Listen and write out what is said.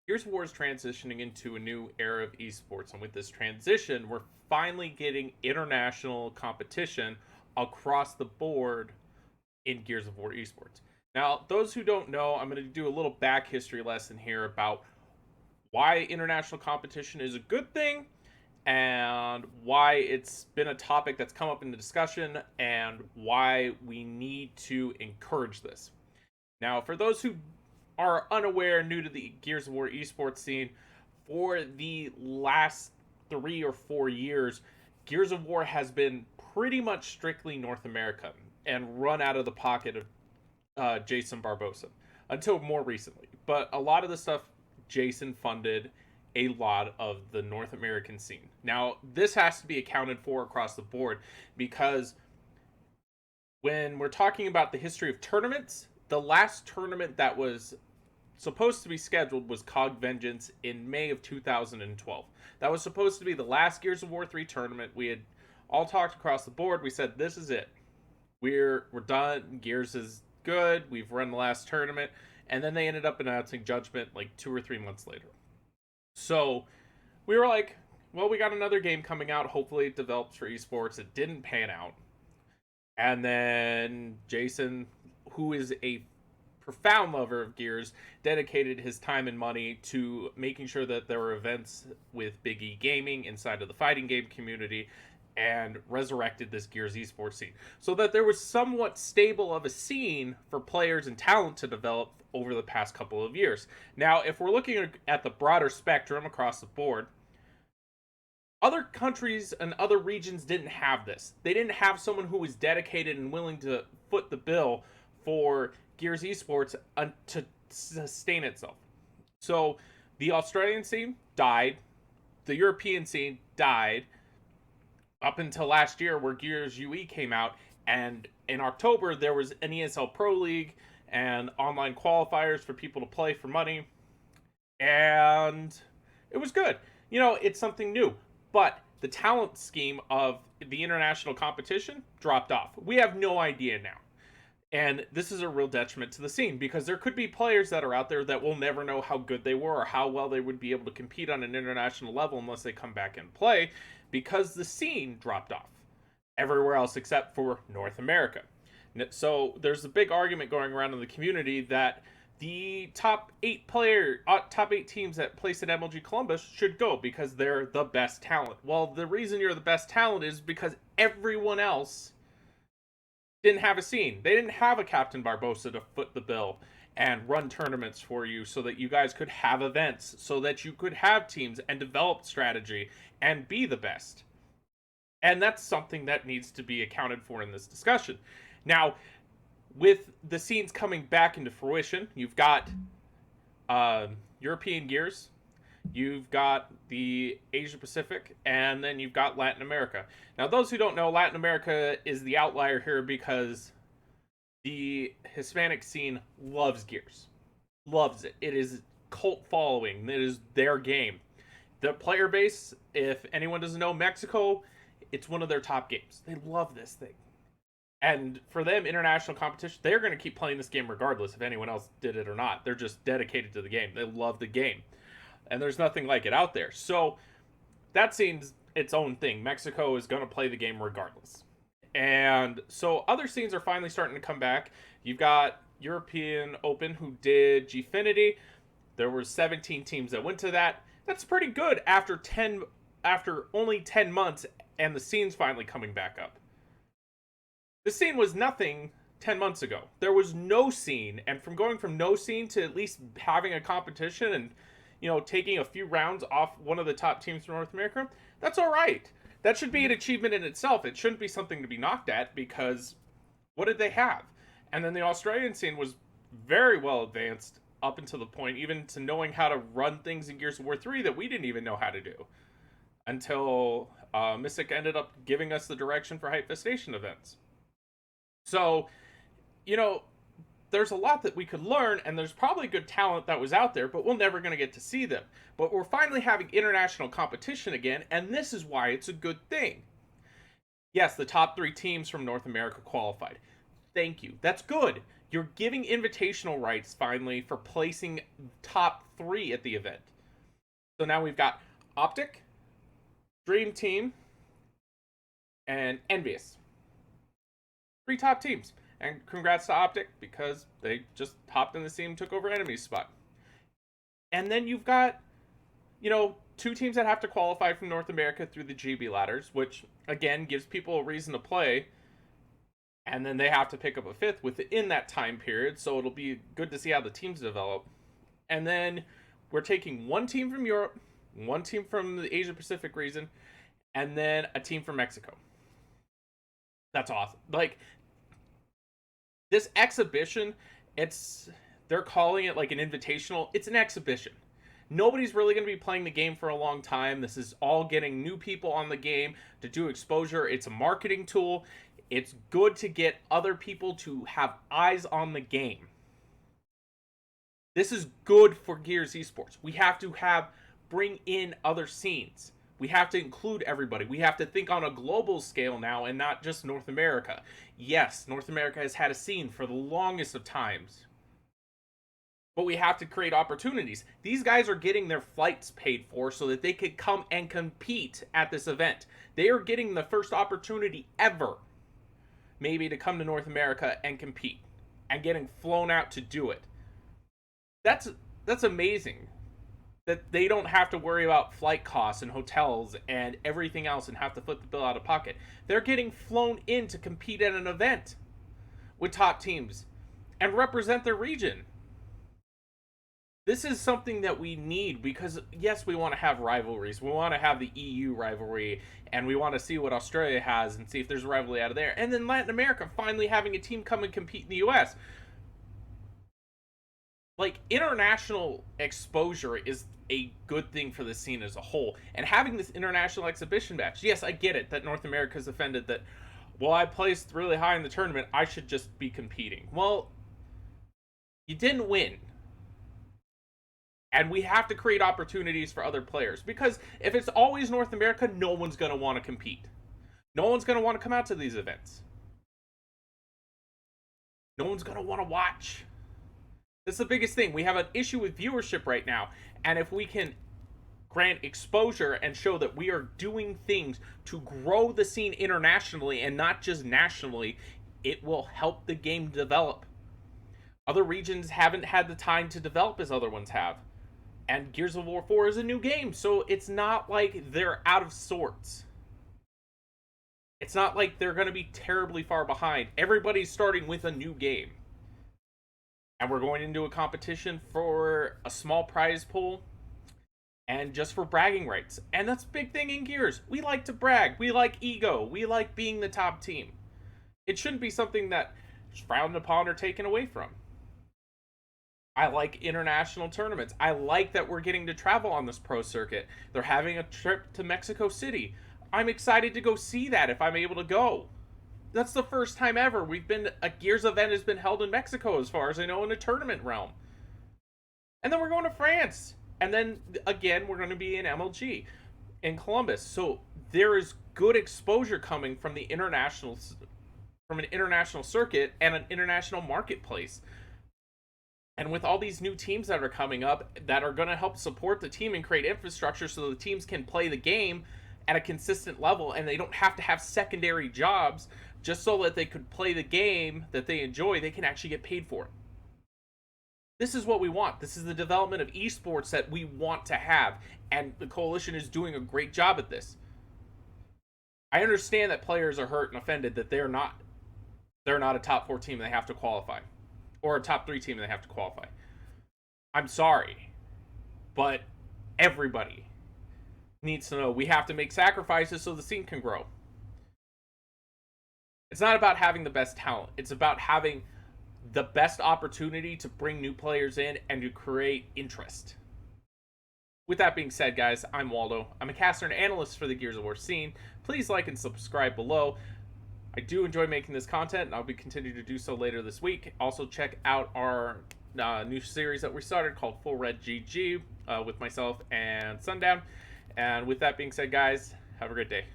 Gears of War is transitioning into a new era of esports, and with this transition, we're finally getting international competition across the board in Gears of War esports. Now, those who don't know, I'm going to do a little back history lesson here about why international competition is a good thing and why it's been a topic that's come up in the discussion and why we need to encourage this. Now, for those who are unaware, new to the Gears of War esports scene, for the last 3 or 4 years, Gears of War has been pretty much strictly North America and run out of the pocket of Jason Barbosa until more recently. But a lot of the stuff Jason funded a lot of the North American scene. Now, this has to be accounted for across the board because when we're talking about the history of tournaments, the last tournament that was supposed to be scheduled was COG Vengeance in May of 2012. That was supposed to be the last Gears of War 3 tournament. We had all talked across the board. We said, this is it. We're done. Gears is good. We've run the last tournament. And then they ended up announcing Judgment like 2 or 3 months later. So we were like, well, we got another game coming out. Hopefully it develops for esports. It didn't pan out. And then Jason, who is a profound lover of Gears, dedicated his time and money to making sure that there were events with Big E Gaming inside of the fighting game community and resurrected this Gears esports scene so that there was somewhat stable of a scene for players and talent to develop over the past couple of years. Now, if we're looking at the broader spectrum across the board, other countries and other regions didn't have this. They didn't have someone who was dedicated and willing to foot the bill for Gears esports to sustain itself. So the Australian scene died, the European scene died, up until last year where Gears UE came out, and in October there was an ESL Pro League and online qualifiers for people to play for money, and it was good. You know, it's something new, but the talent scheme of the international competition dropped off. We have no idea now. And this is a real detriment to the scene because there could be players that are out there that will never know how good they were or how well they would be able to compete on an international level unless they come back and play because the scene dropped off everywhere else except for North America. So there's a big argument going around in the community that the top 8 teams that place at MLG Columbus should go because they're the best talent. Well, the reason you're the best talent is because everyone else didn't have a scene. They didn't have a Captain Barbosa to foot the bill and run tournaments for you so that you guys could have events, so that you could have teams and develop strategy and be the best. And that's something that needs to be accounted for in this discussion. Now, with the scenes coming back into fruition, you've got European Gears, you've got the Asia Pacific, and then you've got Latin America. Now, those who don't know, Latin America is the outlier here because the Hispanic scene loves Gears. Loves it. It is cult following. It is their game. The player base, if anyone doesn't know, Mexico, it's one of their top games. They love this thing. And for them, international competition, they're going to keep playing this game regardless if anyone else did it or not. They're just dedicated to the game. They love the game. And there's nothing like it out there. So that seems its own thing. Mexico is going to play the game regardless. And so other scenes are finally starting to come back. You've got European Open who did Gfinity. There were 17 teams that went to that. That's pretty good after only 10 months and the scene's finally coming back up. The scene was nothing 10 months ago. There was no scene, and from going from no scene to at least having a competition and, you know, taking a few rounds off one of the top teams from North America, that's all right. That should be an achievement in itself. It shouldn't be something to be knocked at because what did they have? And then the Australian scene was very well advanced up until the point even to knowing how to run things in Gears of War 3 that we didn't even know how to do until Mystic ended up giving us the direction for Hypefestation events. So, you know, there's a lot that we could learn, and there's probably good talent that was out there, but we're never going to get to see them. But we're finally having international competition again, and this is why it's a good thing. Yes, the top 3 teams from North America qualified. Thank you. That's good. You're giving invitational rights finally for placing top 3 at the event. So now we've got Optic, Dream Team, and Envious. 3 top teams. And congrats to Optic because they just hopped in the scene and took over Enemy's spot. And then you've got, 2 teams that have to qualify from North America through the GB ladders, which, again, gives people a reason to play. And then they have to pick up a 5th within that time period, so it'll be good to see how the teams develop. And then we're taking 1 team from Europe, 1 team from the Asia-Pacific region, and then a team from Mexico. That's awesome. Like, this exhibition, they're calling it like an invitational. It's an exhibition. Nobody's really going to be playing the game for a long time. This is all getting new people on the game to do exposure. It's a marketing tool. It's good to get other people to have eyes on the game. This is good for Gears eSports. We have to bring in other scenes. We have to include everybody. We have to think on a global scale now and not just North America. Yes, North America has had a scene for the longest of times. But we have to create opportunities. These guys are getting their flights paid for so that they could come and compete at this event. They are getting the first opportunity ever, maybe, to come to North America and compete and getting flown out to do it. That's amazing. That they don't have to worry about flight costs and hotels and everything else and have to foot the bill out of pocket. They're getting flown in to compete at an event with top teams and represent their region. This is something that we need because, yes, we want to have rivalries. We want to have the EU rivalry, and we want to see what Australia has and see if there's a rivalry out of there. And then Latin America finally having a team come and compete in the US. Like, international exposure is a good thing for the scene as a whole. And having this international exhibition match, yes, I get it that North America's offended that, well, I placed really high in the tournament, I should just be competing. Well, you didn't win. And we have to create opportunities for other players. Because if it's always North America, no one's going to want to compete. No one's going to want to come out to these events. No one's going to want to watch. That's the biggest thing. We have an issue with viewership right now. And if we can grant exposure and show that we are doing things to grow the scene internationally and not just nationally, it will help the game develop. Other regions haven't had the time to develop as other ones have. And Gears of War 4 is a new game, so it's not like they're out of sorts. It's not like they're going to be terribly far behind. Everybody's starting with a new game. And we're going into a competition for a small prize pool and just for bragging rights. And that's a big thing in Gears. We like to brag. We like ego. We like being the top team. It shouldn't be something that is frowned upon or taken away from. I like international tournaments. I like that we're getting to travel on this pro circuit. They're having a trip to Mexico City. I'm excited to go see that if I'm able to go. That's the first time ever a Gears event has been held in Mexico, as far as I know, in a tournament realm. And then we're going to France. And then, again, we're going to be in MLG in Columbus. So there is good exposure coming from an international circuit and an international marketplace. And with all these new teams that are coming up that are going to help support the team and create infrastructure so the teams can play the game at a consistent level and they don't have to have secondary jobs just so that they could play the game that they enjoy, they can actually get paid for it. This is what we want. This is the development of esports that we want to have. And the Coalition is doing a great job at this. I understand that players are hurt and offended that they're not a top 4 team and they have to qualify. Or a top 3 team and they have to qualify. I'm sorry. But everybody needs to know we have to make sacrifices so the scene can grow. It's not about having the best talent. It's about having the best opportunity to bring new players in and to create interest. With that being said, guys, I'm Waldo. I'm a caster and analyst for the Gears of War scene. Please like and subscribe below. I do enjoy making this content, and I'll be continuing to do so later this week. Also, check out our new series that we started called Full Red GG with myself and Sundown. And with that being said, guys, have a great day.